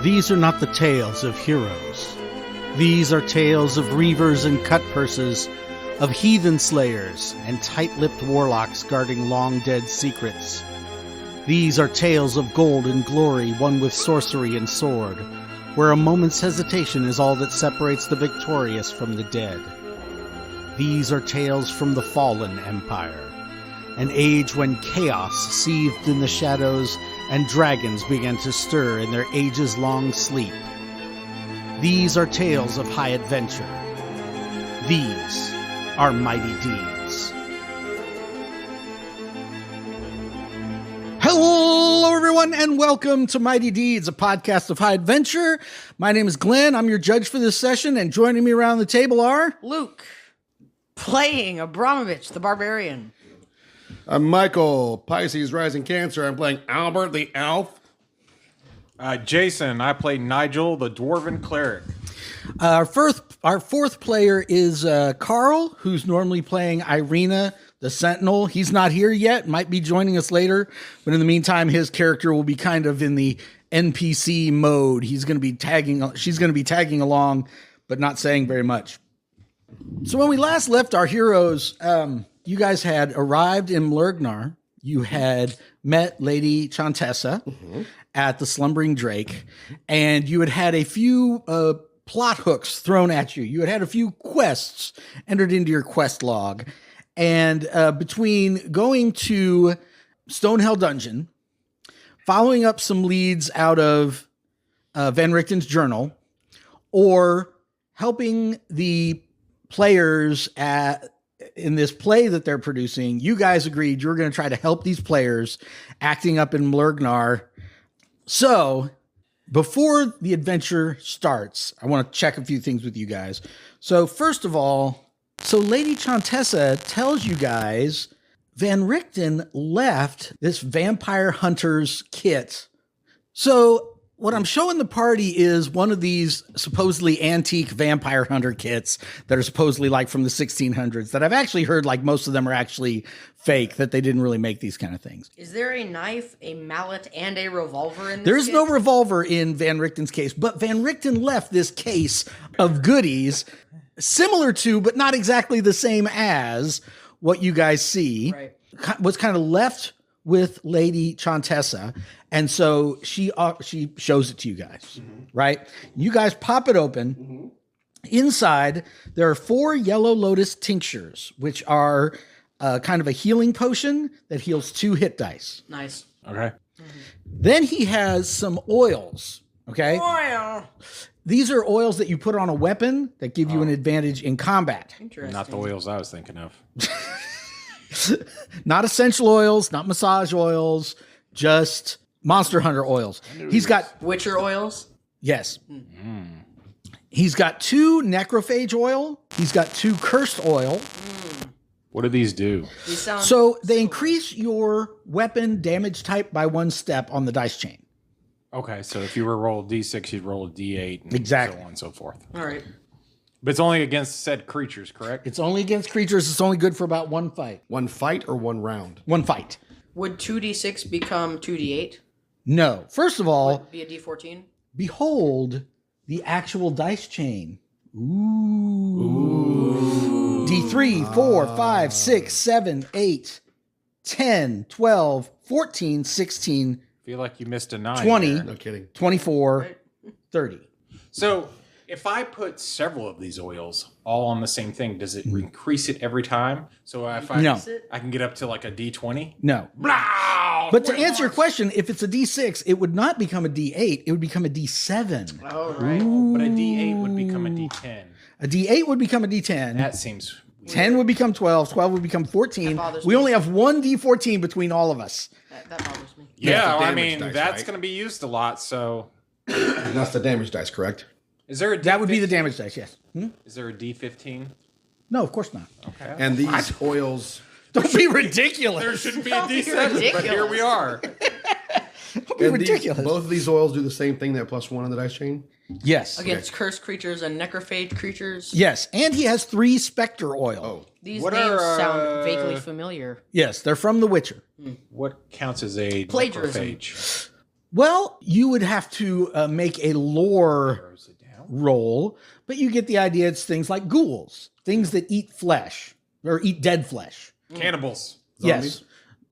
These are not the tales of heroes. These are tales of reavers and cutpurses, of heathen slayers and tight-lipped warlocks guarding long-dead secrets. These are tales of gold and glory won with sorcery and sword, where a moment's hesitation is all that separates the victorious from the dead. These are tales from the fallen empire, an age when chaos seethed in the shadows and dragons began to stir in their ages-long sleep. These are tales of high adventure. These are mighty deeds. Hello, everyone, and welcome to Mighty Deeds, a podcast of high adventure. My name is Glenn. I'm your judge for this session, and joining me around the table are... Luke, playing Abramovich, the barbarian. I'm Michael, Pisces Rising Cancer. I'm playing Albert the Elf. Jason, I play Nigel, the Dwarven Cleric. Our fourth player is Carl, who's normally playing Irina, the Sentinel. He's not here yet, might be joining us later, but in the meantime, his character will be kind of in the NPC mode. She's going to be tagging along, but not saying very much. So when we last left our heroes, you guys had arrived in Mlurg Nar. You had met Lady Chantessa at the Slumbering Drake, and you had had a few plot hooks thrown at you. You had had a few quests entered into your quest log, and between going to Stonehell Dungeon, following up some leads out of Van Richten's journal, or helping the players in this play that they're producing, you guys agreed you were going to try to help these players acting up in Mlurg Nar. So before the adventure starts, I want to check a few things with you guys. So first of all, Lady Chantessa tells you guys Van Richten left this vampire hunter's kit. So what I'm showing the party is one of these supposedly antique vampire hunter kits that are supposedly like from the 1600s that I've actually heard like most of them are actually fake, that they didn't really make these kind of things. Is there a knife, a mallet, and a revolver in this There is kit? no revolver in Van Richten's case, but Van Richten left this case of goodies similar to, but not exactly the same as what you guys see. Right. Was kind of left with Lady Chantessa, and so she shows it to you guys, right? You guys pop it open. Inside, there are 4 yellow lotus tinctures, which are kind of a healing potion that heals 2 hit dice. Nice. Okay. Then he has some oils, okay? Oil. These are oils that you put on a weapon that give you an advantage in combat. Interesting. Not the oils I was thinking of. Not essential oils, not massage oils, just Monster Hunter oils. He's got, Witcher oils. yes. He's got 2 necrophage oil. He's got 2 cursed oil. What do these do? These sound So they increase your weapon damage type by 1 step on the dice chain. Okay, so if you were to roll a D6, you'd roll a D8, and Exactly. so on and so forth. All right. But it's only against said creatures, correct? It's only against creatures. It's only good for about 1 fight. One fight or one round? 1 fight. Would 2d6 become 2d8? No. First of all, Would it be a d14? behold the actual dice chain. Ooh. D3, 4, 5, 6, 7, 8, 10, 12, 14, 16, I feel like you missed a 9 20. there. No kidding. 24, 30. So if I put several of these oils all on the same thing, does it increase it every time? So if I, No. I can get up to like a D20? No. Blah! But to answer your question, if it's a D6, it would not become a D8. It would become a D7. All right. But a D8 would become a D10. A D8 would become a D10. That seems weird. 10 would become 12. 12 would become 14. That bothers We me. only have 1 D14 between all of us. That bothers me. Yeah, That's the I damage mean, dice, that's right? going to be used a lot, so... And that's the damage dice, correct? Is there a D15? That would be the damage dice, yes. Is there a D15? No, of course not. Okay. And these oils... Don't be ridiculous. There shouldn't be a Don't be D7, but ridiculous. here we are. Don't be and ridiculous. both of these oils do the same thing, that +1 on the dice chain? Yes. Against cursed creatures and necrophage creatures. Yes. And he has 3 specter oil. Oh. These What names are, sound vaguely familiar. Yes, they're from The Witcher. What counts as a Plagiarism. necrophage? Well, you would have to make a lore Throws it down. roll, but you get the idea. It's things like ghouls, things that eat flesh or eat dead flesh. Cannibals. Yes.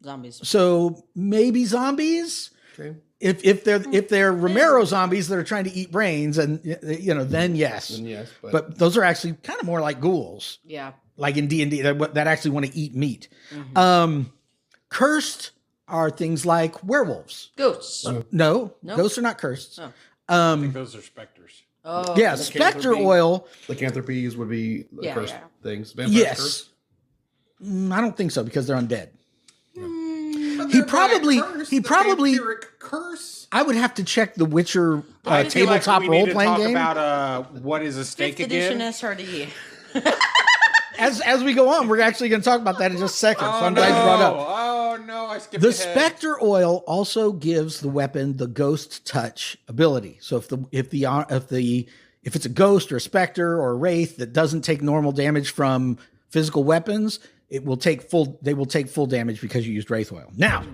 Zombies. So maybe zombies. Okay. If they're Romero zombies that are trying to eat brains, and then yes. Then yes, But those are actually kind of more like ghouls, Yeah. like in D&D that actually want to eat meat. Cursed are things like werewolves. Ghosts. No, No? ghosts are not cursed. Oh. I think those are specters. Oh. Yeah, specter lycanthropy. oil. lycanthropes would be Yeah, cursed yeah. things. Vampires Yes. cursed? I don't think so because they're undead. But He they're not probably- cursed, he the probably- vampiric curse. I would have to check the Witcher I feel like tabletop we need role to playing talk game. about what is a steak 5th edition again. SRD. As we go on, we're actually going to talk about that in just a second. So I'm glad you brought it up. Oh no, I skipped The ahead. specter oil also gives the weapon the ghost touch ability. So if it's a ghost or a specter or a wraith that doesn't take normal damage from physical weapons, they will take full damage because you used wraith oil. Now,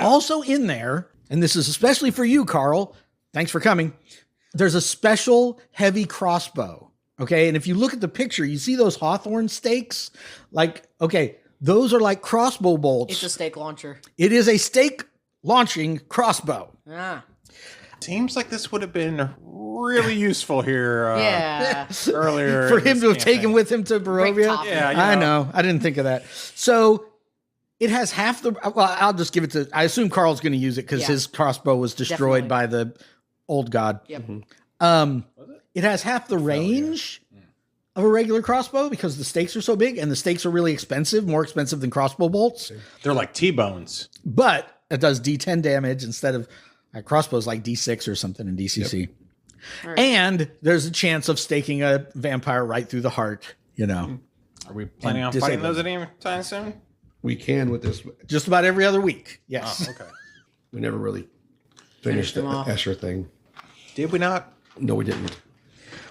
also in there, and this is especially for you, Carl. Thanks for coming. There's a special heavy crossbow. Okay, and if you look at the picture, you see those hawthorn stakes? Those are like crossbow bolts. It's a steak launcher. It is a stake launching crossbow. Ah. Seems like this would have been really useful here. Yeah. Earlier For in him this to have campaign. taken with him to Barovia. topic. Yeah, I know. I didn't think of that. So it has half the. Well, I'll just give it to. I assume Carl's going to use it because Yeah. his crossbow was destroyed Definitely. by the old god. Yep. It has half the range of a regular crossbow because the stakes are so big, and the stakes are really expensive, more expensive than crossbow bolts. They're like T-bones. But it does D10 damage instead of crossbows like D6 or something in DCC. Right. And there's a chance of staking a vampire right through the heart. Are we planning on And fighting disable those anytime soon? We can with this. Just about every other week. Yes. Oh, okay. We never really finished the them off. Escher thing. Did we not? No, we didn't.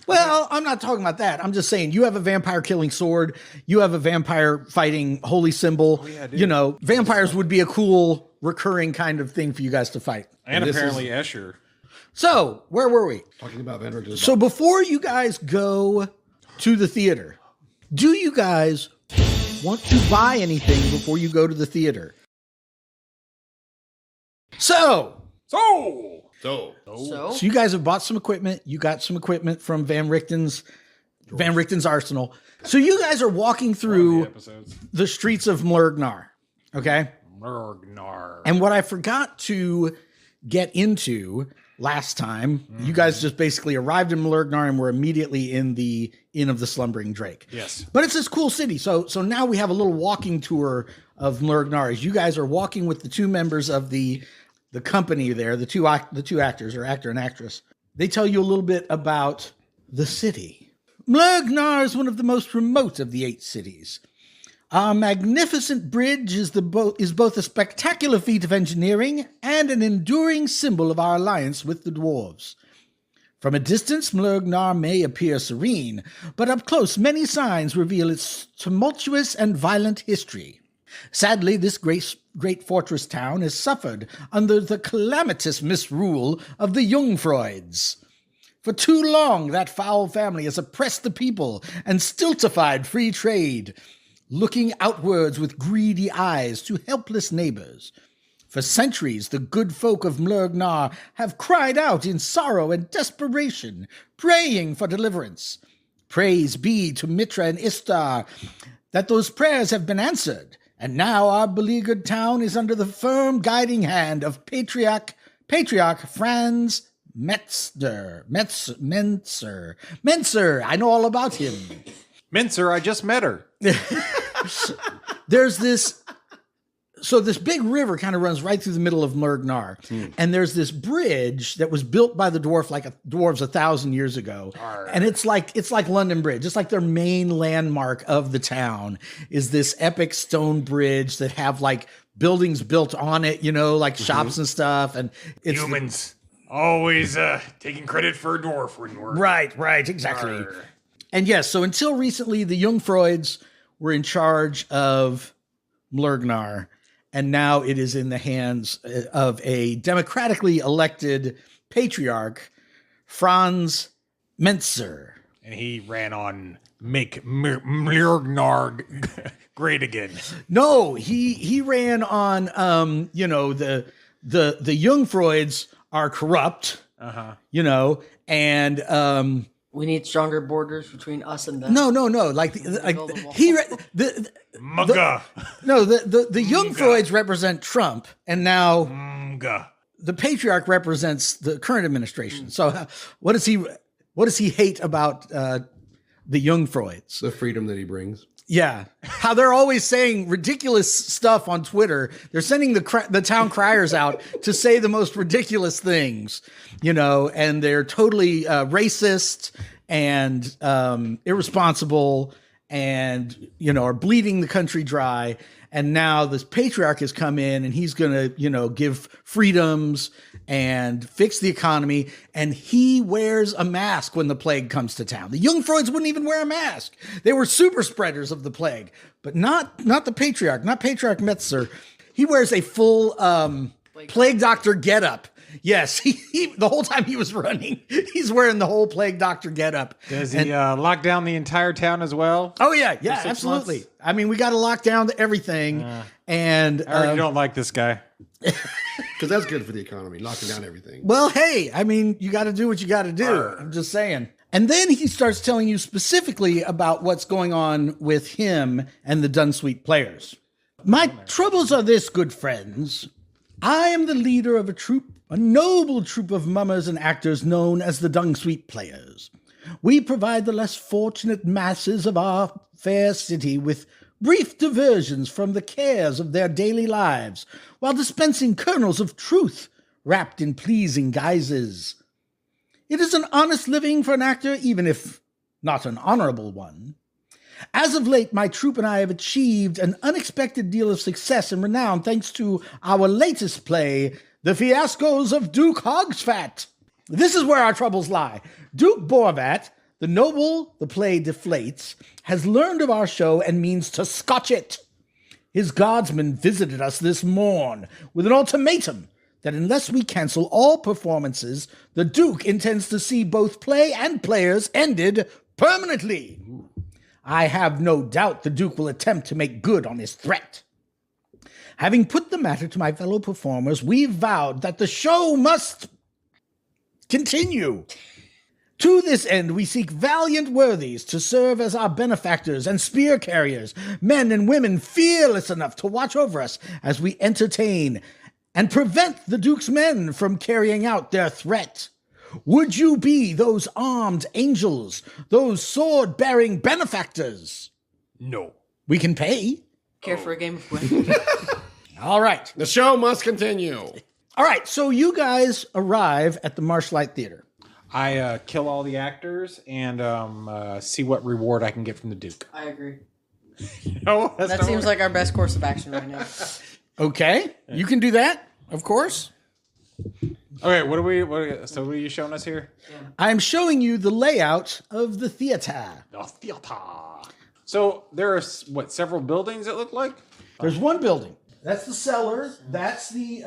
Well, I'm not talking about that. I'm just saying you have a vampire killing sword. You have a vampire fighting holy symbol. yeah, I do. Vampires would be a cool recurring kind of thing for you guys to fight. And this apparently Escher. So where were we? Talking about Vendor. So before you guys go to the theater, do you guys want to buy anything before you go to the theater? So So. you guys have bought some equipment. You got some equipment from Van Richten's arsenal. So you guys are walking through episodes. the streets of Mlurg Nar. Okay. Mlurg Nar. And what I forgot to get into last time, you guys just basically arrived in Mlurg Nar and were immediately in the Inn of the Slumbering Drake. Yes. But it's this cool city. So now we have a little walking tour of Mlurg Nar. As you guys are walking with the two members of the company there, the two actors, or actor and actress. They tell you a little bit about the city. Mlurg Nar is one of the most remote of the 8 cities. Our magnificent bridge is both a spectacular feat of engineering and an enduring symbol of our alliance with the dwarves. From a distance, Mlurg Nar may appear serene, but up close many signs reveal its tumultuous and violent history. Sadly, this great fortress town has suffered under the calamitous misrule of the Jungfreuds. For too long, that foul family has oppressed the people and stultified free trade, looking outwards with greedy eyes to helpless neighbors. For centuries, the good folk of Mlurg Nar have cried out in sorrow and desperation, praying for deliverance. Praise be to Mitra and Istar that those prayers have been answered, and now our beleaguered town is under the firm guiding hand of Patriarch Franz Menzer. I know all about him. Mincer, I just met her. There's this big river kind of runs right through the middle of Mlurg Nar. And there's this bridge that was built by the dwarves 1,000 years ago. And it's like London Bridge. It's like their main landmark of the town is this epic stone bridge that have like buildings built on it, like shops and stuff. And it's Humans always taking credit for dwarf work. right, exactly. And yes, so until recently, the Jungfreuds were in charge of Mlurg Nar. and now it is in the hands of a democratically elected patriarch, Franz Mentzer. And he ran on make Mlurg Nar great again. No, he ran on the Jungfreuds are corrupt. And we need stronger borders between us and them. no. Like the Jungfreuds represent Trump, and now the patriarch represents the current administration. So what does he hate about the Jungfreuds? The freedom that he brings. Yeah, how they're always saying ridiculous stuff on Twitter. They're sending the town criers out to say the most ridiculous things, and they're totally racist and irresponsible, and are bleeding the country dry. And now this patriarch has come in, and he's going to give freedoms and fix the economy. And he wears a mask when the plague comes to town. The Jungfreuds wouldn't even wear a mask. They were super spreaders of the plague, but not the patriarch, not Patriarch Metzer. He wears a full plague doctor getup. Yes, he the whole time he was running, he's wearing the whole plague doctor getup. Does he lock down the entire town as well? Oh yeah, absolutely. Months? I mean, we got to lock down everything. And I already don't like this guy. Because that's good for the economy, locking down everything. Well, hey, I mean, you got to do what you got to do. I'm just saying. And then he starts telling you specifically about what's going on with him and the Dunsweet players. My troubles are this, good friends. I am the leader of a troupe, a noble troupe of mummers and actors known as the Dunsweet players. We provide the less fortunate masses of our fair city with brief diversions from the cares of their daily lives, while dispensing kernels of truth wrapped in pleasing guises. It is an honest living for an actor, even if not an honorable one. As of late, my troupe and I have achieved an unexpected deal of success and renown thanks to our latest play, The Fiascos of Duke Hogsfat. This is where our troubles lie. Duke Borvat, the noble the play deflates, has learned of our show and means to scotch it. His guardsmen visited us this morn with an ultimatum that unless we cancel all performances, the Duke intends to see both play and players ended permanently. I have no doubt the Duke will attempt to make good on his threat. Having put the matter to my fellow performers, we vowed that the show must continue. To this end, we seek valiant worthies to serve as our benefactors and spear carriers, men and women fearless enough to watch over us as we entertain and prevent the Duke's men from carrying out their threat. Would you be those armed angels, those sword-bearing benefactors? No. We can pay. Care for a game of Gwent? All right. The show must continue. All right, so you guys arrive at the Marshlight Theater. I kill all the actors and see what reward I can get from the Duke. I agree. No, That seems like our best course of action right now. Okay, you can do that, of course. Okay, what are you showing us here? I'm showing you the layout of the theater. The theater. So there are, several buildings it look like? There's one building. That's the cellar. That's the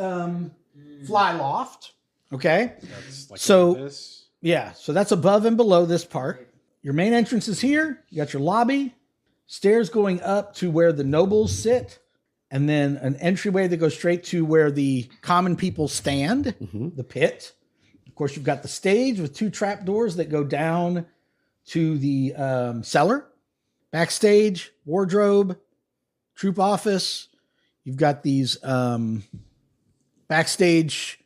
fly loft. Okay. That's like So- this. Yeah, so that's above and below this part. Your main entrance is here. You got your lobby, stairs going up to where the nobles sit, and then an entryway that goes straight to where the common people stand, the pit. Of course, you've got the stage with two trap doors that go down to the cellar. Backstage, wardrobe, troupe office. You've got these backstage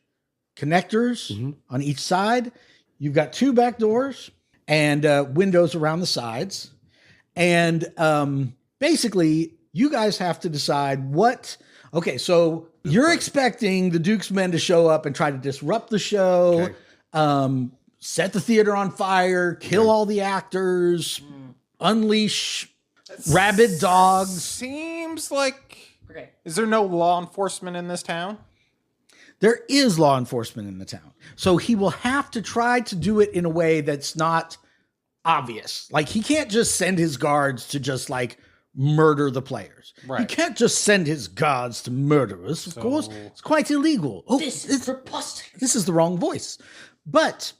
connectors on each side. You've got two back doors and windows around the sides. And basically, you guys have to decide what... Okay, so you're expecting the Duke's men to show up and try to disrupt the show, set the theater on fire, kill all the actors, unleash rabid dogs. Seems like... Okay. Is there no law enforcement in this town? There is law enforcement in the town. So he will have to try to do it in a way that's not obvious. Like, he can't just send his guards to just, like, murder the players. He Right. can't just send his guards to murder us, of course. It's quite illegal. Oh, This is preposterous. this is the wrong voice. But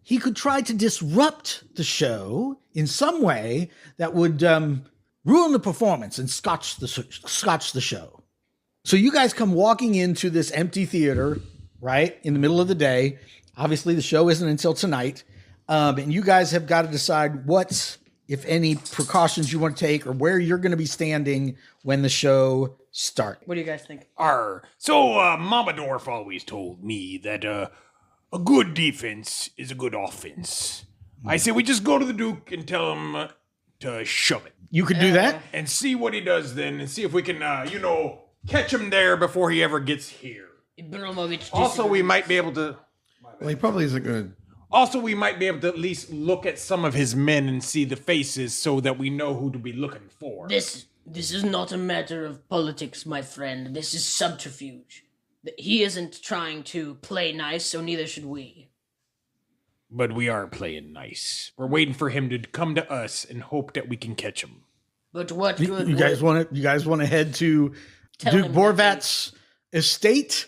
he could try to disrupt the show in some way that would ruin the performance and scotch the show. So you guys come walking into this empty theater, right, in the middle of the day. Obviously, the show isn't until tonight. And you guys have got to decide what, if any, precautions you want to take or where you're going to be standing when the show starts. What do you guys think? So Mama Dorf always told me that a good defense is a good offense. I say we just go to the Duke and tell him to shove it. You could do that? And see what he does then and see if we can, catch him there before he ever gets here. Also, we might be able to. Well, he probably isn't going to. Also, we might be able to at least look at some of his men and see the faces so that we know who to be looking for. This is not a matter of politics, my friend. This is subterfuge. He isn't trying to play nice, so neither should we. But we are playing nice. We're waiting for him to come to us and hope that we can catch him. But what good? You guys want to head to Tell Duke him Borvat's estate?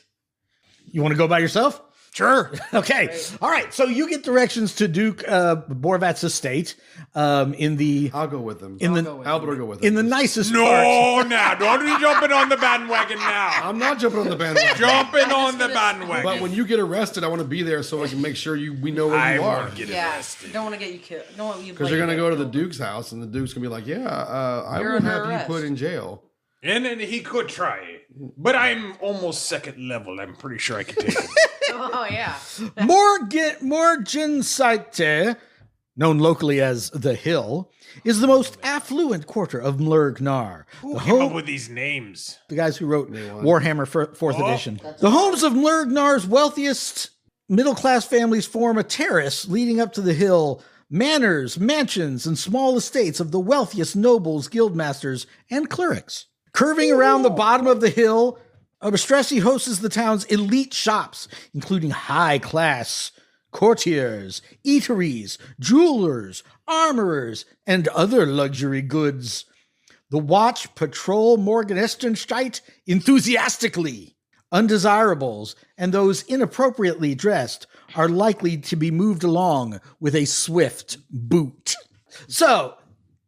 You want to go by yourself? Sure. Okay. All right. So you get directions to Duke Borvat's estate in the I'll go with him. Albert will go with him. in the nicest part. No, now, don't be jumping on the bandwagon now. I'm not jumping on the bandwagon. Jumping on the bandwagon. But when you get arrested, I want to be there so I can make sure we know where I you are. won't get Yeah, arrested. don't want to get you killed. Don't want you Because they're going to go to the Duke's house, and the Duke's going to be like, I You're will under have arrest. you put in jail. And then he could try. But I'm almost second level. I'm pretty sure I can take it. Oh yeah. Morgan Saite, known locally as The Hill, is the most affluent quarter of Mlurg Nar. Who came up with these names? The guys who wrote Warhammer 4th Edition. The homes of Mlurg Nar's wealthiest middle-class families form a terrace leading up to the hill. Manors, mansions, and small estates of the wealthiest nobles, guildmasters, and clerics. Curving around the bottom of the hill, Oberstressy hosts the town's elite shops, including high-class courtiers, eateries, jewelers, armorers, and other luxury goods. The watch patrol Morgensternsteit enthusiastically. Undesirables and those inappropriately dressed are likely to be moved along with a swift boot. So,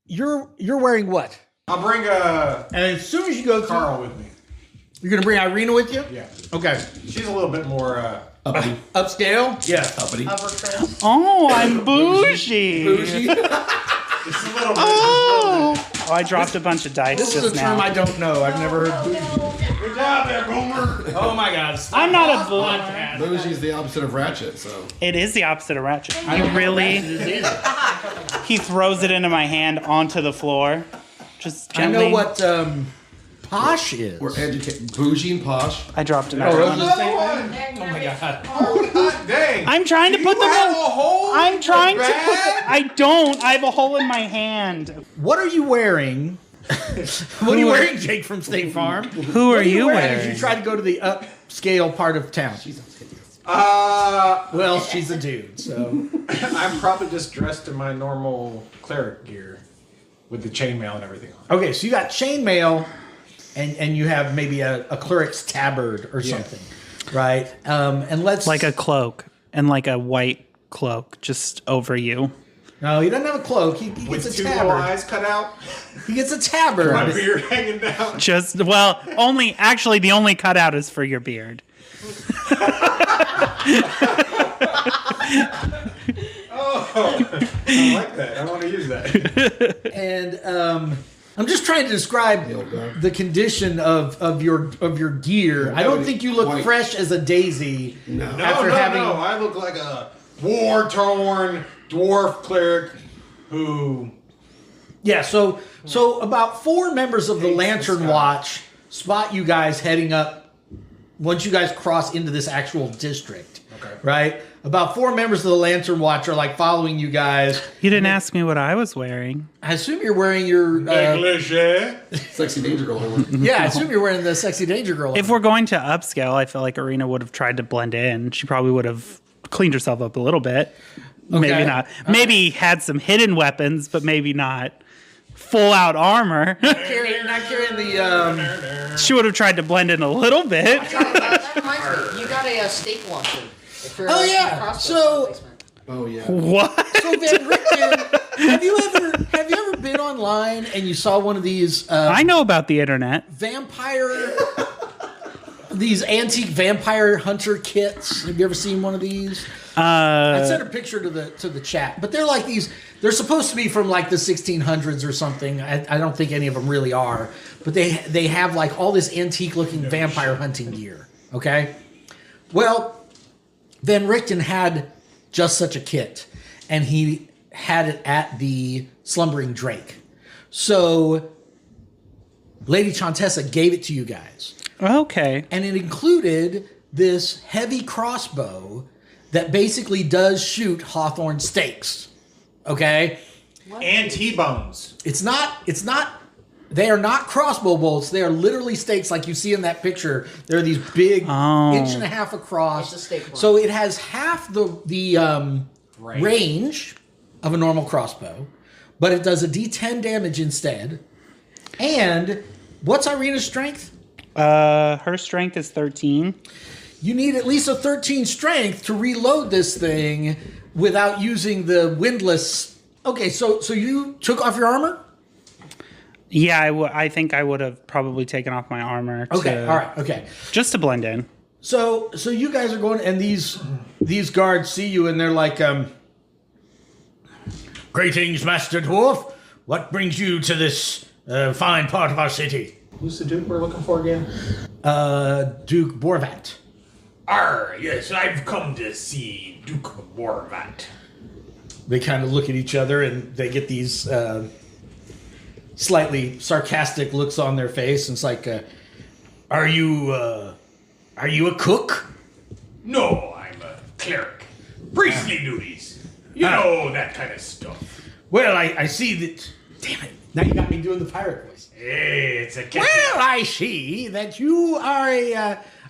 you're wearing what? I'll bring And as soon as you go through, Carl with me. you're going to bring Irina with you? Yeah. Okay. She's a little bit more. Upscale? Yeah, uppity. Upper crust. Oh, I'm bougie. It's a little bit. Oh, I dropped a bunch of dice This is a just term now. I don't know. I've never heard bougie. Good job there, Boomer. Oh my God. I'm not a bougie. Bougie's the opposite of Ratchet, so. It is the opposite of Ratchet. He throws it into my hand onto the floor. Just I gently. know what posh is. We're educated. Bougie and posh. I dropped it. Oh, on. those are the same thing? Oh my God. Hot dang. I'm trying to put them have in. a hole I'm in trying the to put. bag? I don't. I have a hole in my hand. What are you wearing? What are you wearing, Jake from State Farm? Who are you As you wearing? try to go to the upscale part of town. Well, she's a dude, so. I'm probably just dressed in my normal cleric gear with the chainmail and everything on. Okay, so you got chainmail, and you have maybe a cleric's tabard or something, right? And let's Like a cloak and like a white cloak just over you. No, he doesn't have a cloak. He gets With a two little tabard. eyes cut out, He gets a tabard. my beard hanging down. Just actually the only cutout is for your beard. I like that. I want to use that. And I'm just trying to describe the condition of your gear. I don't think you look White. fresh as a daisy. No. After having I look like a war-torn dwarf cleric who. Yeah, so about 4 members of the Lantern Watch spot you guys heading up once you guys cross into this actual district. Okay. Right? About 4 members of the Lantern Watch are like following you guys. You didn't ask me what I was wearing. I assume you're wearing your Negligee. Sexy Danger Girl. yeah, I assume you're wearing the Sexy Danger Girl. If we're going to upscale, I feel like Arena would have tried to blend in. She probably would have cleaned herself up a little bit. Okay. Maybe not. Maybe had some hidden weapons, but maybe not full out armor. Not carrying the. She would have tried to blend in a little bit. That reminds me, you got a stake launcher. For Oh, yeah. crossbow So- replacement. Oh yeah. What? So Van Richten, have you ever been online and you saw one of these? I know about the internet. These antique vampire hunter kits. Have you ever seen one of these? I sent a picture to the chat, but they're like these. They're supposed to be from like the 1600s or something. I don't think any of them really are, but they have like all this antique looking vampire hunting gear. Okay, well, Van Richten had just such a kit, and he had it at the Slumbering Drake. So Lady Chantessa gave it to you guys. Okay. And it included this heavy crossbow that basically does shoot hawthorn stakes. Okay? And T-bones. It's not, they are not crossbow bolts. They are literally stakes like you see in that picture. They're these big inch and a half across. It's a stake point. So it has half the range of a normal crossbow, but it does a D10 damage instead. And what's Irina's strength? Her strength is 13. You need at least a 13 strength to reload this thing without using the windlass. Okay, so you took off your armor? Yeah, I think I would have probably taken off my armor. Okay, all right, okay. Just to blend in. So you guys are going, and these guards see you, and they're like, "Greetings, Master Dwarf. What brings you to this fine part of our city?" Who's the dude we're looking for again? Duke Borvat. Yes, I've come to see Duke Borvat. They kind of look at each other, and they get these slightly sarcastic looks on their face. And it's like, "Are you a cook?" No, I'm a cleric. Priestly duties. You know, that kind of stuff. Well, I see that. Damn it! Now you got me doing the pirate voice. Hey, it's a catchy. Well, I see that you are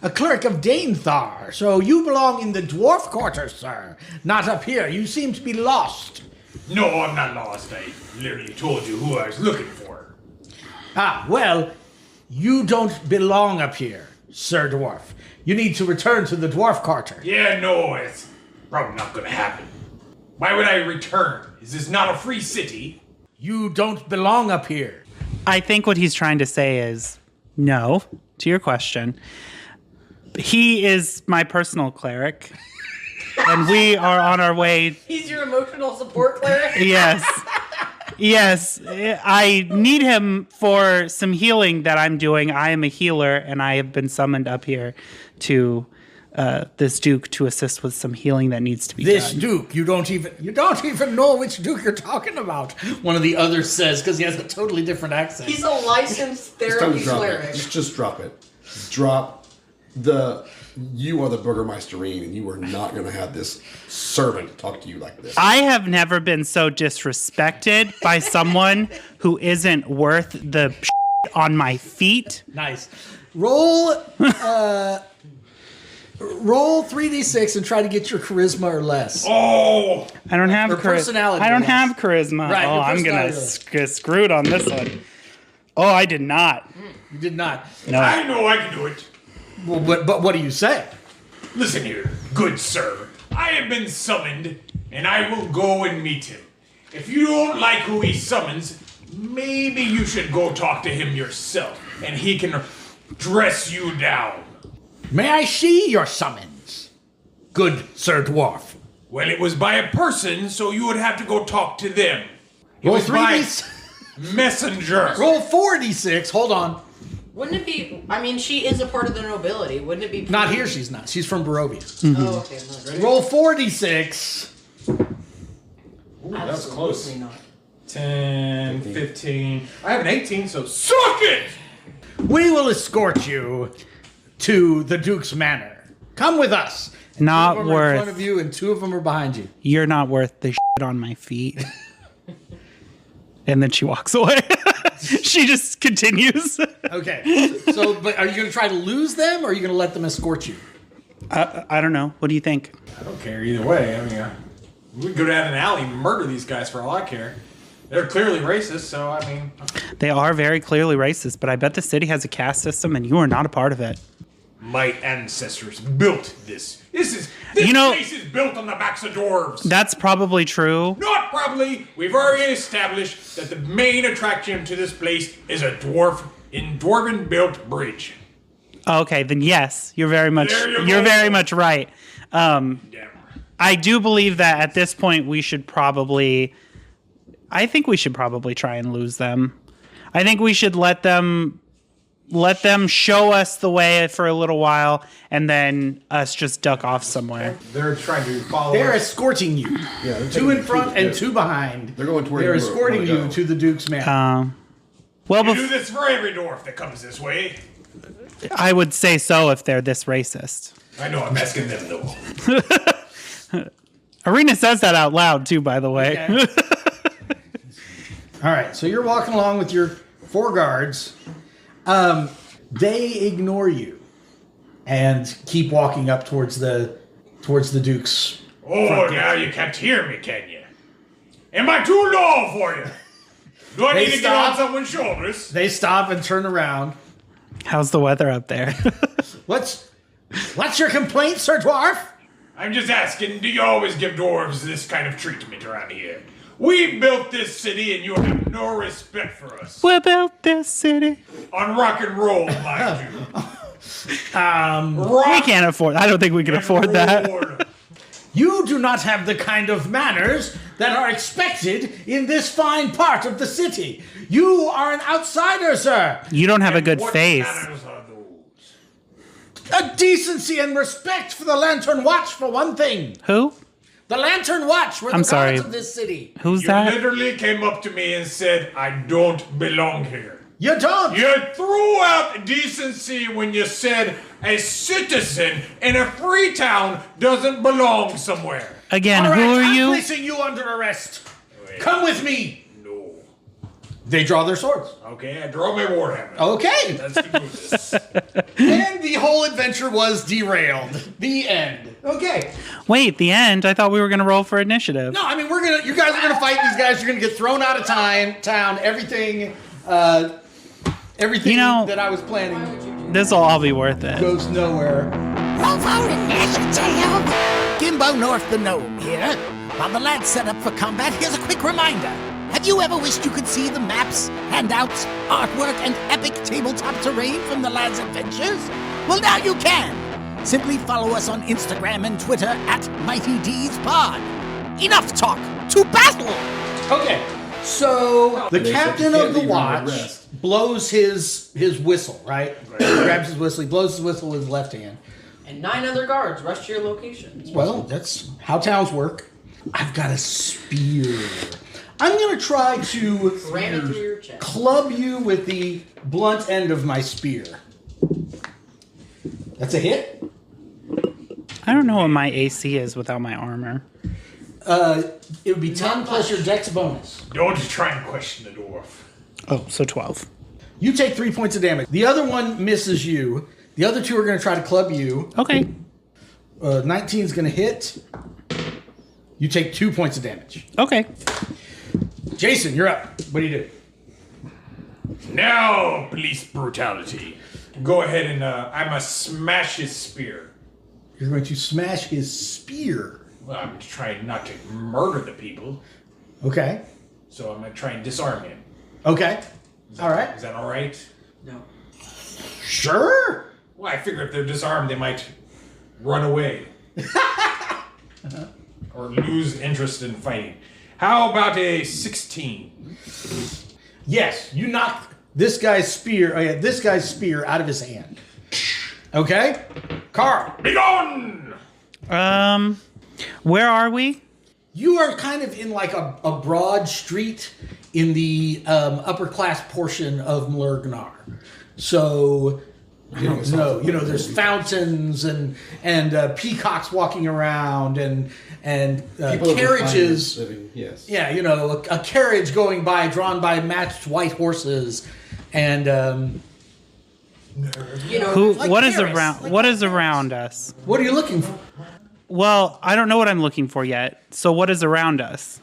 a clerk of Danethar, so you belong in the dwarf quarters, sir. Not up here. You seem to be lost. No, I'm not lost. I literally told you who I was looking for. Ah, well, you don't belong up here, Sir Dwarf. You need to return to the dwarf quarter. Yeah, no, it's probably not gonna happen. Why would I return? Is this not a free city? You don't belong up here. I think what he's trying to say is no to your question. He is my personal cleric, and we are on our way. He's your emotional support cleric? Yes. Yes. I need him for some healing that I'm doing. I am a healer, and I have been summoned up here to this Duke to assist with some healing that needs to be This done. Duke, you don't even know which Duke you're talking about. One of the others says, because he has a totally different accent. He's a licensed It's time to therapy drop cleric. it. Just drop it. You are the Burgermeisterine, and you are not going to have this servant talk to you like this. I have never been so disrespected by someone who isn't worth the on my feet. Nice. Roll 3d6 and try to get your charisma or less. Oh, I don't have Or personality I don't less. have charisma. Right, Oh, your I'm gonna personality get screwed on this one. Oh, I did not. You did not. No. I know I can do it. Well, but what do you say? Listen here, good sir. I have been summoned, and I will go and meet him. If you don't like who he summons, maybe you should go talk to him yourself, and he can dress you down. May I see your summons, good Sir Dwarf? Well, it was by a person, so you would have to go talk to them. It Roll was by 3d6. messenger. Roll 4d6. Hold on. Wouldn't it be... I mean, she is a part of the nobility. Wouldn't it be... Not here. She's not. She's from Barovia. Oh, okay. No, Roll 4d6. Ooh, that was close. absolutely not. 10, 15. I have an 18, so Suck it! We will escort you to the Duke's Manor. Come with us. Not 2 of them are in front worth. of you, and 2 of them are behind you. You're not worth the on my feet. And then she walks away. She just continues. Okay. So, but are you going to try to lose them, or are you going to let them escort you? I don't know. What do you think? I don't care either way. I mean, we could go down an alley and murder these guys for all I care. They're clearly racist, so I mean, They are very clearly racist, but I bet the city has a caste system and you are not a part of it. my ancestors built this. This You know- place is built on the backs of dwarves. That's probably true. Not probably. We've already established that the main attraction to this place is a dwarven built bridge. Okay, then yes, you're very much There you you're go. very much right. Damn. I do believe that at this point we should probably try and lose them. I think we should let them show us the way for a little while and then us just duck off somewhere. They're trying to follow. They're us. escorting you. Yeah, they're Two in taking front you and to- two behind. They're going to where They're you escorting wanna you go. to the Duke's manor. Well, We do this for every dwarf that comes this way. I would say so if they're this racist. I know. I'm asking them though. Arena says that out loud too, by the way. Okay. All right, so you're walking along with your 4 guards. They ignore you and keep walking up towards the Duke's. Oh, front gate. now you can't hear me, can you? Am I too low for you? Do I They need to stop. get on someone's shoulders? They stop and turn around. How's the weather up there? What's your complaint, Sir Dwarf? I'm just asking, do you always give dwarves this kind of treatment around here? We built this city and you have no respect for us. What about this city? On rock and roll, mind you. We can't afford. I don't think we can afford that. You do not have the kind of manners that are expected in this fine part of the city. You are an outsider, sir. You don't have a good What face. manners are those? A decency and respect for the Lantern Watch, for one thing. Who? The Lantern Watch were I'm the sorry. gods of this city. Who's You that? literally came up to me and said, I don't belong here. You don't. You threw out decency when you said a citizen in a free town doesn't belong somewhere. Again, All who right, are I'm you? placing you under arrest. Come with me. No. They draw their swords. Okay, I draw my warhammer. Okay. Let's keep doing this. And the whole adventure was derailed. The end. Okay. Wait, the end? I thought we were going to roll for initiative. No, I mean you guys are gonna fight these guys. You're gonna get thrown out of town. Everything You know- that I was planning This will all be worth it. goes nowhere. Roll for initiative! Gimbo North the Gnome here. While the lads set up for combat, here's a quick reminder. Have you ever wished you could see the maps, handouts, artwork, and epic tabletop terrain from the lads' adventures? Well, now you can. Simply follow us on Instagram and Twitter at MightyDsPod. Enough talk. To battle! Okay. So the They said captain you of can't the leave your watch rest. blows his whistle, right? He grabs his whistle, he blows his whistle with his left hand. And 9 other guards rush to your location. Well, that's how towns work. I've got a spear. I'm going to try to Ram it through your chest. club you with the blunt end of my spear. That's a hit. I don't know what my AC is without my armor. It would be 10 plus your dex bonus. Don't try and question the dwarf. Oh, so 12. You take 3 points of damage. The other one misses you. The other 2 are going to try to club you. Okay. 19 is going to hit. You take 2 points of damage. Okay. Jason, you're up. What do you do? Now, police brutality. Go ahead and I must smash his spear. You're going to smash his spear. Well, I'm trying not to murder the people, Okay. so I'm going to try and disarm him. Okay. All right. Is that all right? No. Sure. Well, I figure if they're disarmed, they might run away. Or lose interest in fighting. How about a 16? Yes, you knock this guy's spear out of his hand. Okay? Carl, Be gone! Where are we? you are kind of in like a broad street in the upper class portion of Mlurg Nar. So there's fountains and peacocks walking around and People of carriages. refinement living, yes. Yeah, a carriage going by drawn by matched white horses and You know, Who? like What is Paris, around? like What is Paris. around us? what are you looking for? Well, I don't know what I'm looking for yet. So what is around us?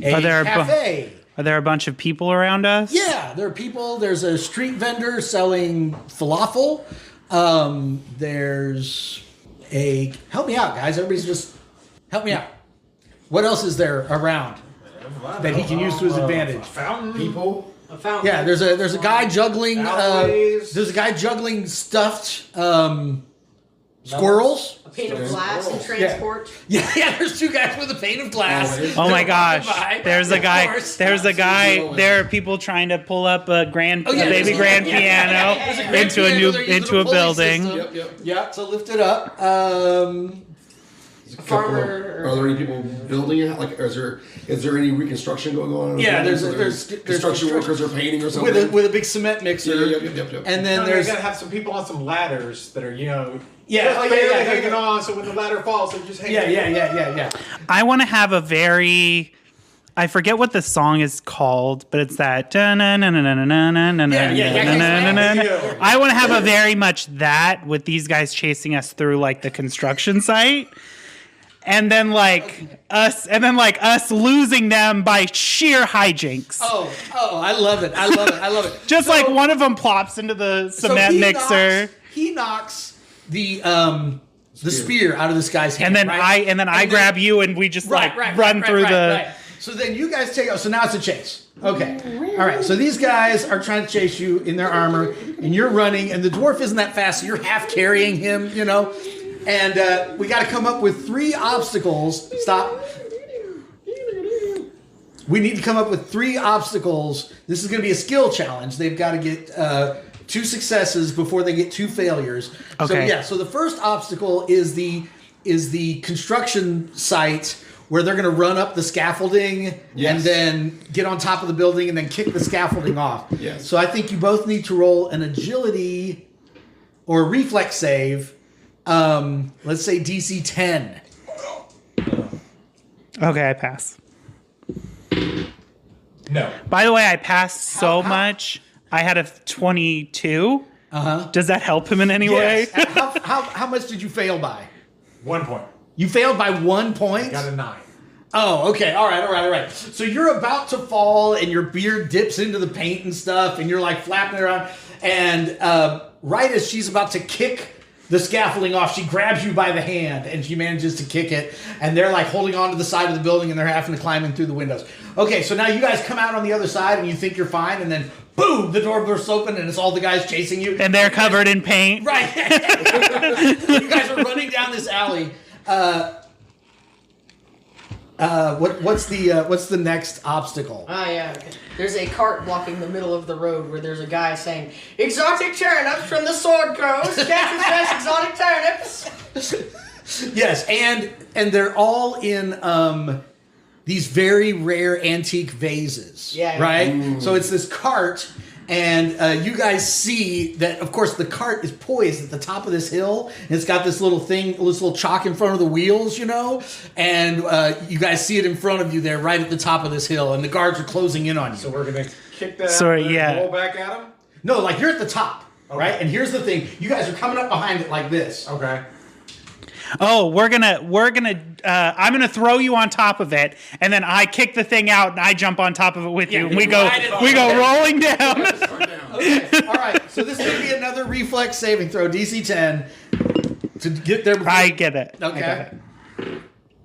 a cafe. Are there a bunch of people around us? Yeah, there are people. There's a street vendor selling falafel. There's a... Help me out, guys. Everybody's just... Help me out. What else is there around that he can use to his advantage? Fountain. People. A fountain. Yeah, there's a guy juggling... Alleyways. there's a guy juggling stuffed squirrels. A pane of glass and transport. Yeah, there's two guys with a pane of glass. Oh my gosh! There's a Of guy. course. There's a guy. There are people trying to pull up a baby grand piano into a new into a building. Yep. So lift it up. Farmer. Are there any people building it? Like, is there any reconstruction going on? Yeah, there's construction workers are painting or something with a big cement mixer. Yep. And then No, there's you gotta have some people on some ladders that are, just yeah. barely hanging on. So when the ladder falls, they're just hanging. Yeah. I want to have a very. I forget what the song is called, but it's that. I want to have a very much that with these guys chasing us through like the construction site. And then us losing them by sheer hijinks. Oh, I love it. Just so, like one of them plops into the cement mixer. He knocks the spear out of this guy's hand. And then I grab you and we just run through the. So then you guys take out. So now it's a chase. Okay. All right. So these guys are trying to chase you in their armor, and you're running, and the dwarf isn't that fast, so you're half carrying him, And we got to come up with 3 obstacles. Stop. We need to come up with 3 obstacles. This is going to be a skill challenge. They've got to get 2 successes before they get 2 failures. Okay. So the first obstacle is the construction site where they're going to run up the scaffolding and then get on top of the building and then kick the scaffolding off. Yes. So I think you both need to roll an agility or a reflex save. Let's say DC 10. Okay, I pass. No. By the way, I passed so much. I had a 22. Does that help him in any way? How much did you fail by? 1 point. You failed by 1 point? Got a 9. Oh, okay. All right. So you're about to fall and your beard dips into the paint and stuff and you're like flapping around. And right as she's about to kick the scaffolding off, she grabs you by the hand and she manages to kick it. And they're like holding on to the side of the building and they're having to climb in through the windows. Okay, so now you guys come out on the other side and you think you're fine. And then boom, the door bursts open and it's all the guys chasing you. And they're covered in paint. Right. You guys are running down this alley. What's the next obstacle? Yeah. Okay. There's a cart blocking the middle of the road where there's a guy saying, "Exotic turnips from the Sword Coast. Catch his best exotic turnips." Yes, and they're all in these very rare antique vases. Yeah. Right? Ooh. So it's this cart. And you guys see that, of course, the cart is poised at the top of this hill. And it's got this little thing, this little chalk in front of the wheels, And you guys see it in front of you there, right at the top of this hill. And the guards are closing in on you. So we're going to kick that out and roll back at him? No, like you're at the top, right? And here's the thing. You guys are coming up behind it like this. Okay. Oh, I'm gonna throw you on top of it, and then I kick the thing out, and I jump on top of it with you, and we go rolling down. Okay. All right. So this is gonna be another reflex saving throw, DC 10, to get there. I get it. Okay.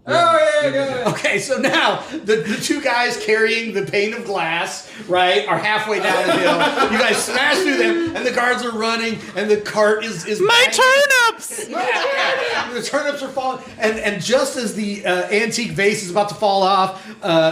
Oh, yeah, good. Okay, so now the 2 guys carrying the pane of glass, right, are halfway down the hill. You guys smash through them, and the guards are running, and the cart is my turnips! The turnips are falling, and just as the antique vase is about to fall off,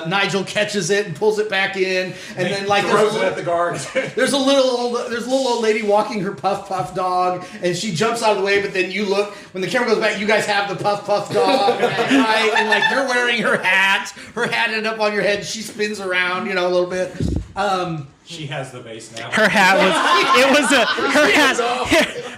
Nigel catches it and pulls it back in, and then like throws it at the guards. There's a little old lady walking her puff puff dog, and she jumps out of the way, but then you look when the camera goes back, you guys have the puff puff dog, right? And like you're wearing her hat ended up on your head. She spins around, a little bit. She has the vase now. Her hat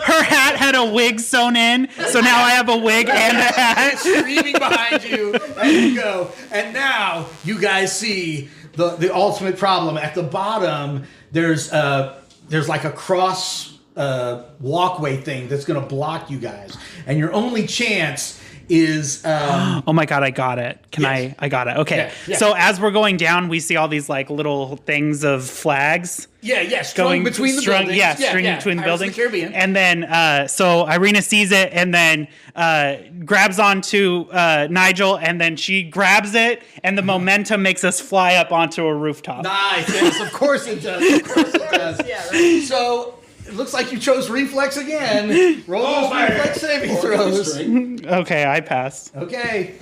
her hat had a wig sewn in, so now I have a wig and a hat. Screaming behind you as you go. And now you guys see the ultimate problem. At the bottom, there's like a cross walkway thing that's going to block you guys. And your only chance is Oh my god, I got it. I got it. Okay. Yeah. So as we're going down, we see all these like little things of flags. strung between the buildings. Stringing between the Pirates of buildings. Caribbean. And then so Irina sees it and then grabs onto Nigel, and then she grabs it, and the momentum makes us fly up onto a rooftop. Nice. Yes, of course it does. Of course it does. Yeah, right. So it looks like you chose reflex again. Roll those reflex saving throws. Okay, I passed. Okay.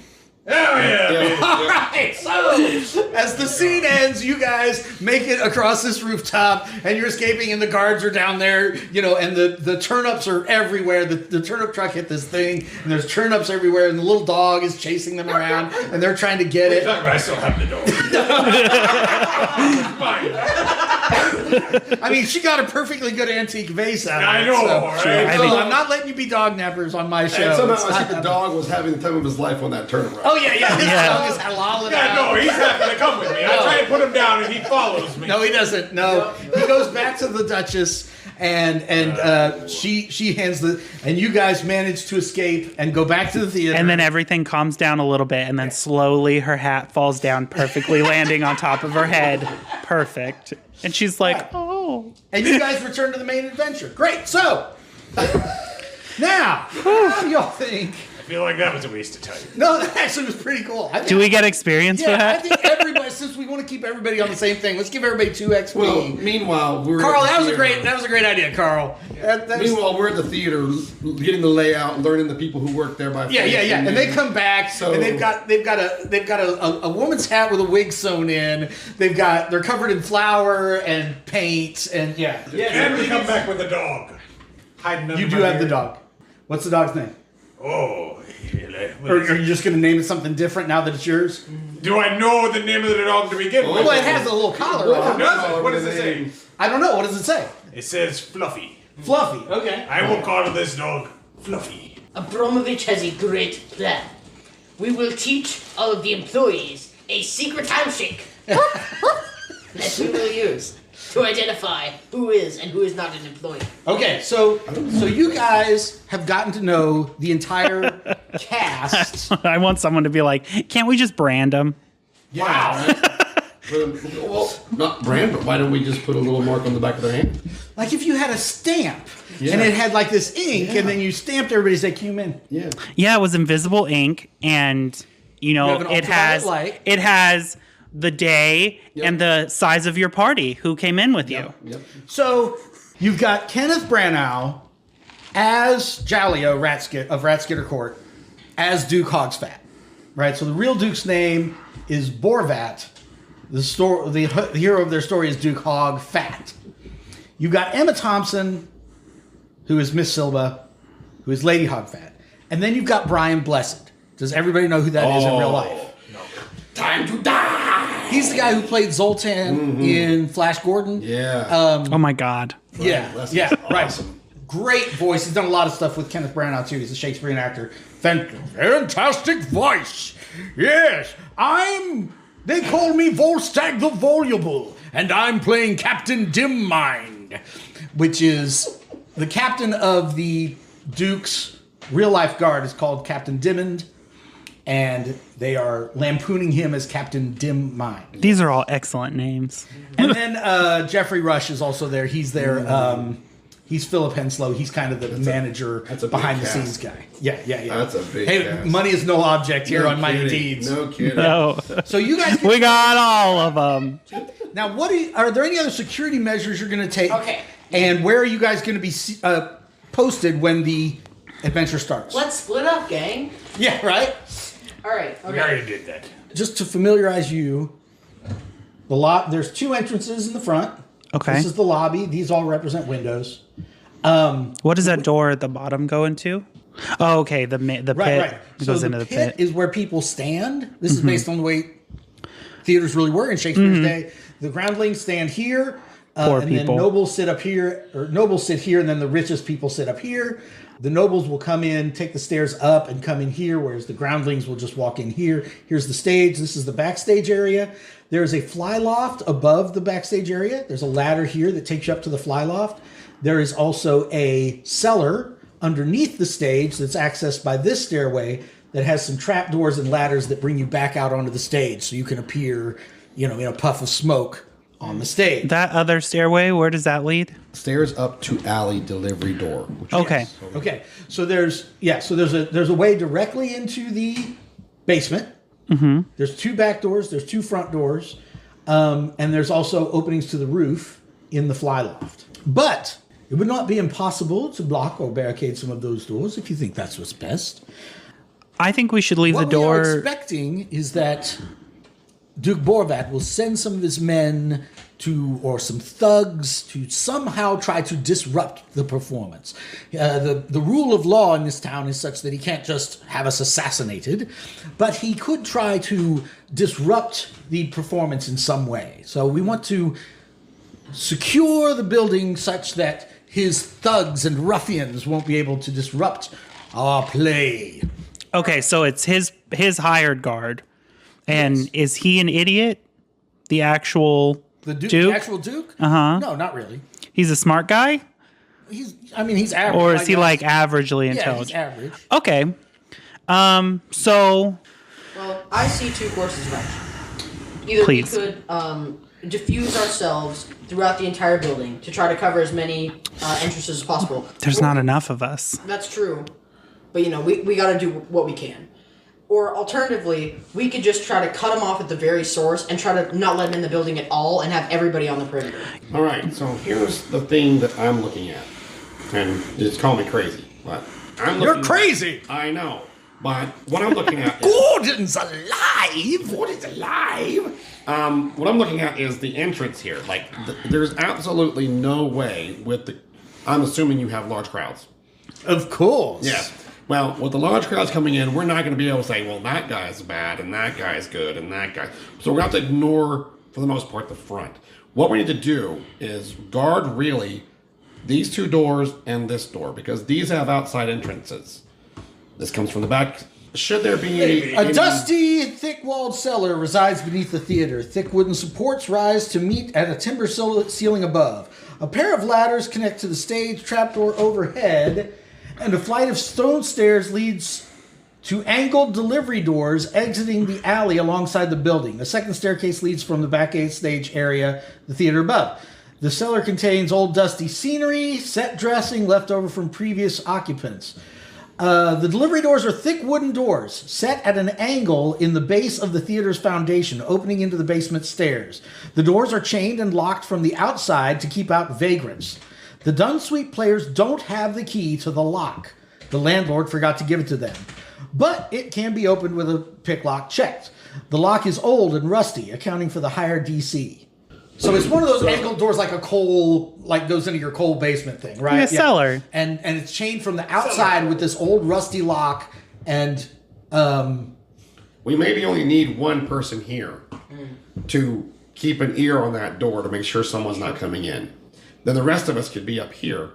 Hell yeah. All right, so as the scene ends, you guys make it across this rooftop, and you're escaping, and the guards are down there, and the turnips are everywhere. The turnip truck hit this thing, and there's turnips everywhere, and the little dog is chasing them around, and they're trying to get it. I still have the dog. I mean, she got a perfectly good antique vase out of it. I know, right? So I'm not letting you be dog nappers on my show. And somehow It's I not see the dog was having the time of his life on that turnip. Oh, yeah. This dog is howling Yeah, out. no, he's happy to come with me. I try and put him down, and he follows me. No, he doesn't. No, he goes back to the Duchess, and she hands and you guys manage to escape and go back to the theater. And then everything calms down a little bit, and then slowly her hat falls down, perfectly landing on top of her head. Perfect. And she's like, oh. And you guys return to the main adventure. Great. So now, how do y'all think? I feel like that was a waste of time. No, that actually was pretty cool. Do we get experience for I that? think everybody. Since we want to keep everybody on the same thing, let's give everybody 2 XP. Well, meanwhile, Carl, that was a great idea, Carl. Meanwhile, we're at the theater, getting the layout, learning the people who work there by. Yeah. And they come back, So- and they've got a woman's hat with a wig sewn in. They're covered in flour and paint, and And we come back with a dog. Hiding under You do my have the beard. dog. What's the dog's name? Oh, Or are you just going to name it something different now that it's yours? do I know the name of the dog to begin with? Well, it has a little collar on. Does it? What does it say? I don't know. What does it say? It says Fluffy. Fluffy. Okay. I will call this dog Fluffy. Abramovich has a great plan. We will teach all of the employees a secret handshake that we will use to identify who is and who is not an employee. Okay, so you guys have gotten to know the entire cast. I want someone to be like, can't we just brand them? Wow. Well, not brand, but why don't we just put a little mark on the back of their hand? Like if you had a stamp and it had like this ink, and then you stamped everybody's like human. Yeah. Yeah, it was invisible ink, and You have an it has ultraviolet light. it has the day and the size of your party, who came in with you. Yep. So you've got Kenneth Branagh as Jaleo of Ratskitter Court as Duke Hogsfat, right? So the real Duke's name is Borvat. The hero of their story is Duke Hogfat. You've got Emma Thompson, who is Miss Silva, who is Lady Hogfat. And then you've got Brian Blessed. Does everybody know who that is in real life? Time to die. He's the guy who played Zoltan in Flash Gordon. Yeah. Oh my God. Blessed Yeah, is right. awesome. Great voice. He's done a lot of stuff with Kenneth Branagh too. He's a Shakespearean actor. Fantastic voice. Yes, they call me Volstagg the Voluble, and I'm playing Captain Dimmind, which is the captain of the Duke's real life guard is called Captain Dimmond, and they are lampooning him as Captain Dimmind. These are all excellent names. And then Jeffrey Rush is also there. He's there. He's Philip Henslow. He's kind of the manager, that's a big behind the cast. scenes guy. Yeah. That's a big Hey, cast. money is no object here No on Mighty kidding. Deeds. No kidding. No, So you guys, we got all of them. now are there any other security measures you're going to take? Okay. And where are you guys going to be posted when the adventure starts? Let's split up, gang. Yeah, right. All right. We Okay. already did that. Just to familiarize you, there's 2 entrances in the front. Okay. This is the lobby. These all represent windows. What does that door at the bottom go into? Oh, okay. The pit Right. It So goes the into the pit pit. is where people stand. This is based on the way theaters really were in Shakespeare's day. The groundlings stand here, Poor and people. then nobles sit up here, or nobles sit here, and then the richest people sit up here. The nobles will come in, take the stairs up, and come in here, whereas the groundlings will just walk in here. Here's the stage. This is the backstage area. There's a fly loft above the backstage area. There's a ladder here that takes you up to the fly loft. There is also a cellar underneath the stage that's accessed by this stairway that has some trapdoors and ladders that bring you back out onto the stage, so you can appear, in a puff of smoke on the stage. That other stairway, where does that lead? Stairs up to alley delivery door. Okay. Okay, so there's a way directly into the basement. Mm-hmm. There's 2 back doors. There's 2 front doors, and there's also openings to the roof in the fly loft. But it would not be impossible to block or barricade some of those doors if you think that's what's best. I think we should leave What the door. we are expecting is that Duke Borvat will send some of his men or some thugs to somehow try to disrupt the performance. The rule of law in this town is such that he can't just have us assassinated, but he could try to disrupt the performance in some way. So we want to secure the building such that his thugs and ruffians won't be able to disrupt our play. Okay, so it's his hired guard. And is he an idiot? The actual Duke? The actual Duke? Uh-huh. No, not really. He's a smart guy? He's average. Or is he like averagely Yeah, intelligent? he's average. Okay. So Well, I see 2 courses of action. Either Please. we could diffuse ourselves throughout the entire building to try to cover as many entrances as possible. there's not enough of us. That's true. But, we got to do what we can. Or alternatively, we could just try to cut them off at the very source and try to not let them in the building at all and have everybody on the perimeter. All right, so here's the thing that I'm looking at. And just call me crazy, but You're crazy! I know. But what I'm looking at is... Gordon's alive! Gordon's alive! What I'm looking at is the entrance here. Like, there's absolutely no way with the... I'm assuming you have large crowds. Of course. Yeah. Well, with the large crowds coming in, we're not going to be able to say, well, that guy's bad, and that guy's good, and that guy... So we're going to have to ignore, for the most part, the front. What we need to do is guard, really, these 2 doors and this door, because these have outside entrances. This comes from the back. Should there be A dusty, thick-walled cellar resides beneath the theater. Thick wooden supports rise to meet at a timber ceiling above. A pair of ladders connect to the stage trapdoor overhead, and a flight of stone stairs leads to angled delivery doors exiting the alley alongside the building. A second staircase leads from the back stage area, the theater above. The cellar contains old dusty scenery, set dressing left over from previous occupants. The delivery doors are thick wooden doors set at an angle in the base of the theater's foundation, opening into the basement stairs. The doors are chained and locked from the outside to keep out vagrants. The Dunsweep players don't have the key to the lock. The landlord forgot to give it to them. But it can be opened with a pick lock checked. The lock is old and rusty, accounting for the higher DC. So it's one of those angled doors like a coal, like goes into your coal basement thing, right? Like a cellar. And it's chained from the outside with this old rusty lock, and We maybe only need one person here to keep an ear on that door to make sure someone's not coming in. Then the rest of us could be up here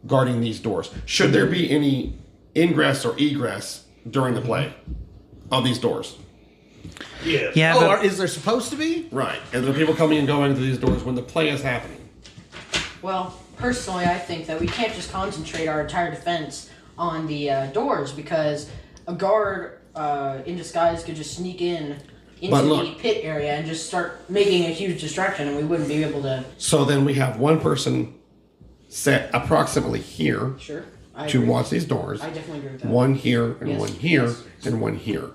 guarding these doors. Should there be any ingress or egress during the play of these doors? Yeah. Yeah, oh, but is there supposed to be? Right. And there are people coming and going into these doors when the play is happening. Well, personally, I think that we can't just concentrate our entire defense on the doors, because a guard in disguise could just sneak in into the pit area and just start making a huge distraction, and we wouldn't be able to... So then we have one person set approximately here Sure. to watch these doors. I definitely agree with that. One here and Yes, one here yes. and one here.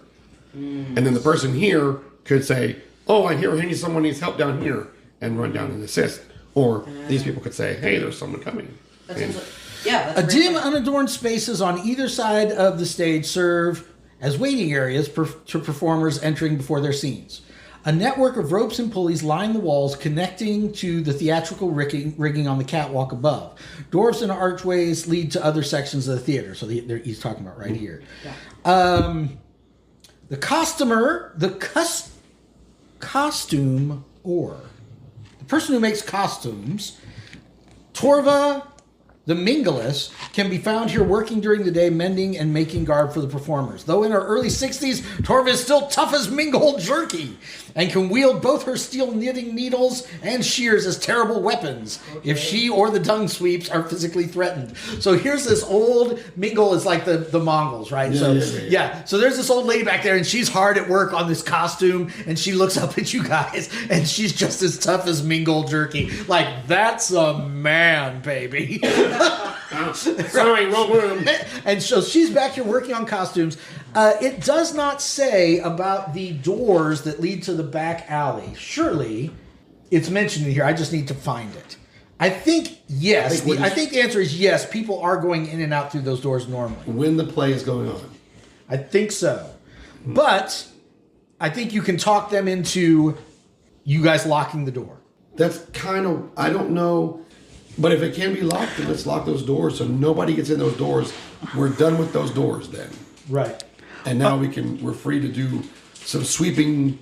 And then the person here could say, oh, I hear someone needs help down here, and run down and assist. Or these people could say, hey, there's someone coming. That And- seems like... Yeah, that's A great dim, point. unadorned spaces on either side of the stage serve as waiting areas to performers entering before their scenes. A network of ropes and pulleys line the walls connecting to the theatrical rigging on the catwalk above. Doors and archways lead to other sections of the theater. So he's talking about right here. Yeah. The costume or the person who makes costumes, Torva the Mingless, can be found here working during the day, mending and making garb for the performers. Though in her early 60s, Torv is still tough as Mingle jerky and can wield both her steel knitting needles and shears as terrible weapons if she or the dung sweeps are physically threatened. So here's this old Mingle is like the Mongols, right? So there's this old lady back there, and she's hard at work on this costume, and she looks up at you guys, and she's just as tough as Mingle jerky. Like, that's a man, baby. Sorry, wrong room. And so she's back here working on costumes. It does not say about the doors that lead to the back alley. Surely it's mentioned in here. I just need to find it. I think yes. I think the answer is yes. People are going in and out through those doors normally. When the play is going on. I think so. But I think you can talk them into you guys locking the door. That's kind of, I don't know. But if it can be locked, then let's lock those doors so nobody gets in those doors. We're done with those doors then. Right. And now we're free to do some sweeping.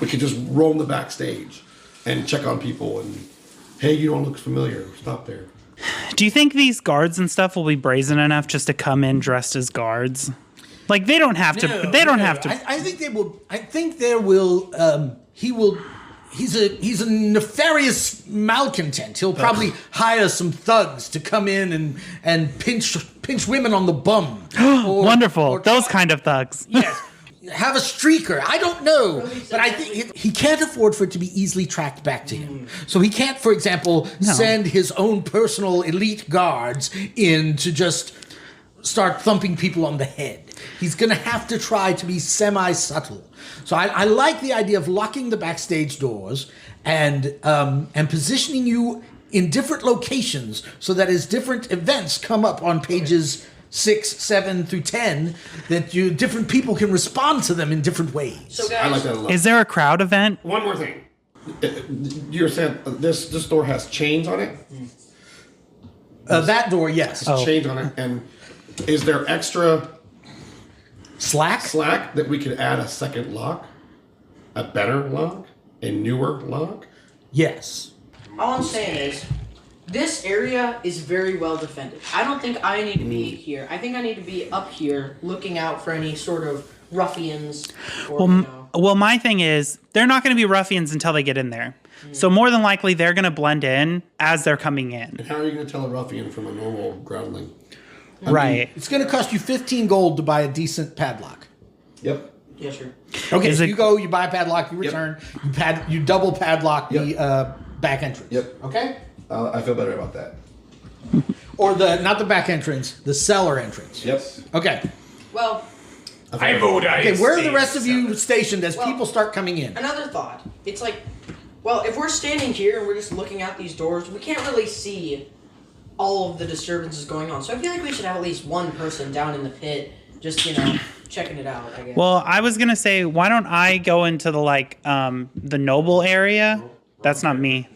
We can just roam the backstage and check on people and, hey, you don't look familiar. Stop there. Do you think these guards and stuff will be brazen enough just to come in dressed as guards? Like, they don't have to. They don't have to. I think they will. I think there will. He will. He's a nefarious malcontent. He'll probably hire some thugs to come in and pinch women on the bum. Wonderful. Those kind of thugs. Yes. Have a streaker. I don't know. But I think he can't afford for it to be easily tracked back to him. So he can't, for example, send his own personal elite guards in to just start thumping people on the head. He's going to have to try to be semi-subtle. So I like the idea of locking the backstage doors and positioning you in different locations so that as different events come up on pages 6, 7 through 10, that different people can respond to them in different ways. So guys, I like that a lot. Is there a crowd event? One more thing. You're saying this door has chains on it? That door, yes. Chains on it. And is there extra Slack that we could add a second lock? A better lock? A newer lock? Yes. all I'm saying is, this area is very well defended. I don't think I need to be here. I think I need to be up here looking out for any sort of ruffians. Or, well, my thing is, they're not going to be ruffians until they get in there. So more than likely, they're going to blend in as they're coming in. And how are you going to tell a ruffian from a normal groundling? Right. It's going to cost you 15 gold to buy a decent padlock. Yep. Yeah, sure. Okay, so you go, you buy a padlock, you return, you double padlock the back entrance. Yep. Okay? I feel better about that. Or not the back entrance, the cellar entrance. Yep. Okay. Well, I vote I Okay, where are the stay rest of you separate. stationed as people start coming in? another thought. It's like, well, if we're standing here and we're just looking out these doors, we can't really see all of the disturbances going on. So I feel like we should have at least one person down in the pit, just, checking it out, I guess. Well, I was going to say, why don't I go into the noble area? That's not me.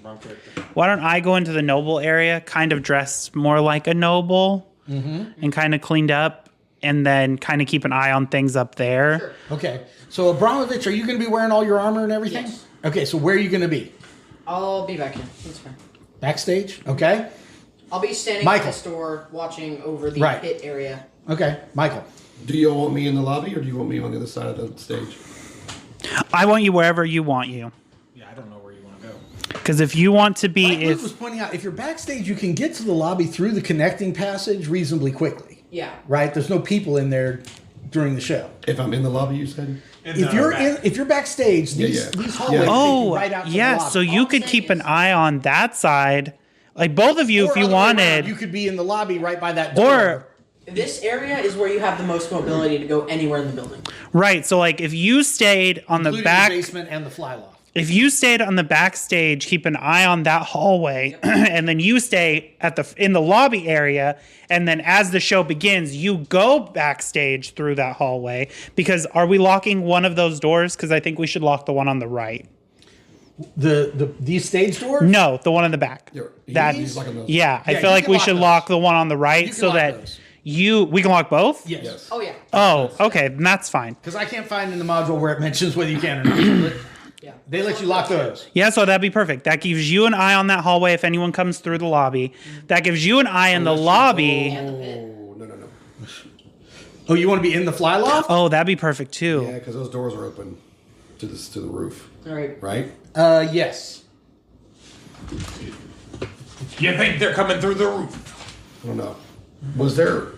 Why don't I go into the noble area, kind of dressed more like a noble and kind of cleaned up, and then kind of keep an eye on things up there? Sure. Okay, so Abramovich, are you going to be wearing all your armor and everything? Yes. Okay, so where are you going to be? I'll be back here. That's fine. Backstage? Okay. I'll be standing at the store watching over the pit area. Okay, Michael. Do you want me in the lobby or do you want me on the other side of the stage? I want you wherever you want you. Yeah, I don't know where you want to go. Because if you want to be... Mike Luke was pointing out, if you're backstage, you can get to the lobby through the connecting passage reasonably quickly. Yeah. Right? There's no people in there during the show. If I'm in the lobby, you said? If you're backstage, these hallways take you right out to the lobby. So you could keep an eye on that side. Like both of you, Or if you other way around, wanted. you could be in the lobby right by that door. Or... This area is where you have the most mobility to go anywhere in the building. Right, so if you stayed on including the back... the basement and the fly loft. If you stayed on the backstage, keep an eye on that hallway, and then you stay in the lobby area, and then as the show begins, you go backstage through that hallway. Because are we locking one of those doors? Because I think we should lock the one on the right. These stage doors? No, the one in the back. He's locking those. I feel like we should lock the one on the right so that we can lock both? Yes. Oh, yeah. Oh, okay, then that's fine. Because I can't find in the module where it mentions whether you can or not. Yeah. They let you lock those. Yeah, so that'd be perfect. That gives you an eye on that hallway if anyone comes through the lobby. That gives you an eye in the lobby. Oh, no. Oh, you want to be in the fly loft? Oh, that'd be perfect too. Yeah, because those doors are open to the roof. All right. Right? Yes. You think they're coming through the roof? I don't know. Was there...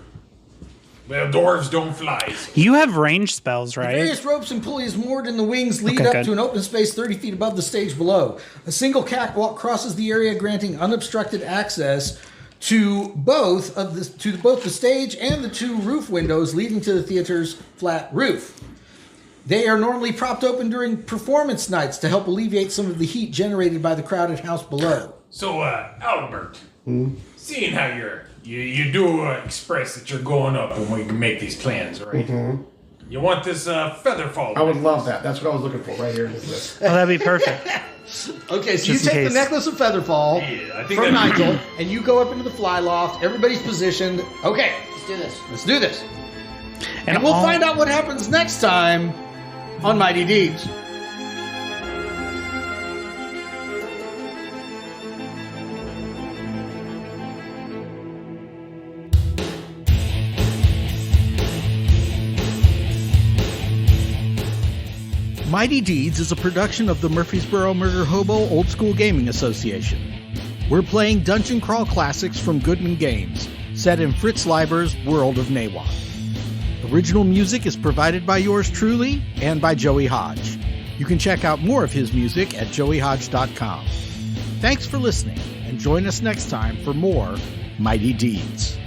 Well, dwarves don't fly. So. You have range spells, right? Various ropes and pulleys moored in the wings lead Okay, up good. to an open space 30 feet above the stage below. A single catwalk crosses the area, granting unobstructed access to both the stage and the 2 roof windows leading to the theater's flat roof. They are normally propped open during performance nights to help alleviate some of the heat generated by the crowded house below. So, Albert, seeing how you do express that you're going up when we make these plans, right? You want this feather fall? I would love that. That's what I was looking for right here in this list. Oh, that'd be perfect. Okay, so Just you in take case. the necklace of Featherfall Yeah, I think from that'd be Nigel, and you go up into the fly loft. Everybody's positioned. Okay, Let's do this. let's do this. And we'll find out what happens next time on Mighty Deeds. Mighty Deeds is a production of the Murfreesboro Murder Hobo Old School Gaming Association. We're playing dungeon crawl classics from Goodman Games, set in Fritz Leiber's World of Nawa. Original music is provided by yours truly and by Joey Hodge. You can check out more of his music at joeyhodge.com. Thanks for listening, and join us next time for more Mighty Deeds.